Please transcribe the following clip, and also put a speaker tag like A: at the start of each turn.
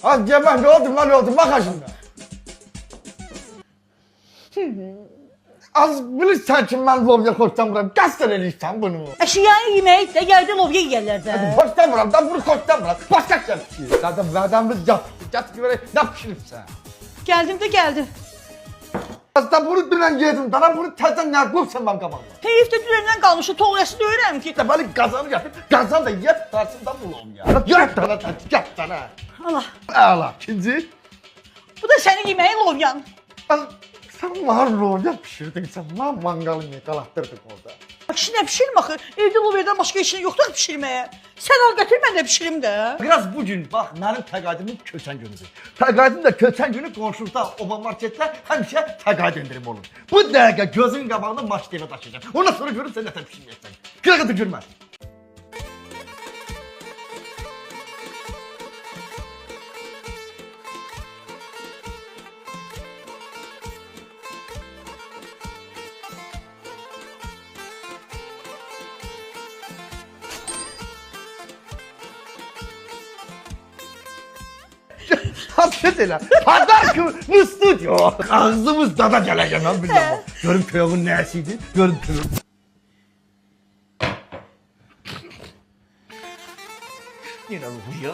A: Az geber ne oldu lan ne oldu bak şimdi. Az bilirsen ki ben lobya koştamıram. Gösterirsen bunu.
B: Əşyanı yemək də yerdə lobya yeyərlər də.
A: Koştamıram da bunu koştamıram. Başka şey. Zaten adamımız yap. Yap gibi ne pişiripsen.
B: Gəldim də gəldim.
A: Az da bunu dünən yedim. Dana bunu tezden ne yapıyorsun ben kafamda.
B: Heyif də dünəndən qalmışı toğrası döyürəm ki.
A: İşte böyle kazanı yapıp kazan da yep karşısında bulum ya. Yap dana yap dana.
B: Allah.
A: Allah. İkinci.
B: Bu da sənin yeməyin lobyan.
A: Sen var lobya pişirdin sen. Lan mangalı ne kalattırdık orada.
B: Bak şimdi nə pişirim axı? Evdə lobyadan başqa işin yoxdur ki pişirməyə. Sən al gətir mən də pişirim də.
A: Biraz bugün bak benim təqadimin köçən günüdür. Təqadim də köçən günü qonşuluqda Oba marketdə həmişə təqaid indirim olur. Bu dəqiqə gözün qabağında maşinə daşıyacağım. Ondan sonra görürüm sən nətən pişirməyəcəksən. Qırağı da gülmə. Hapşet elə. Padar ki bu stüdyo. Ağzımız dada gələcəm lan bilmem. Görüm köyümün nəsiydi? Görüm köyüm. Yine bu ya.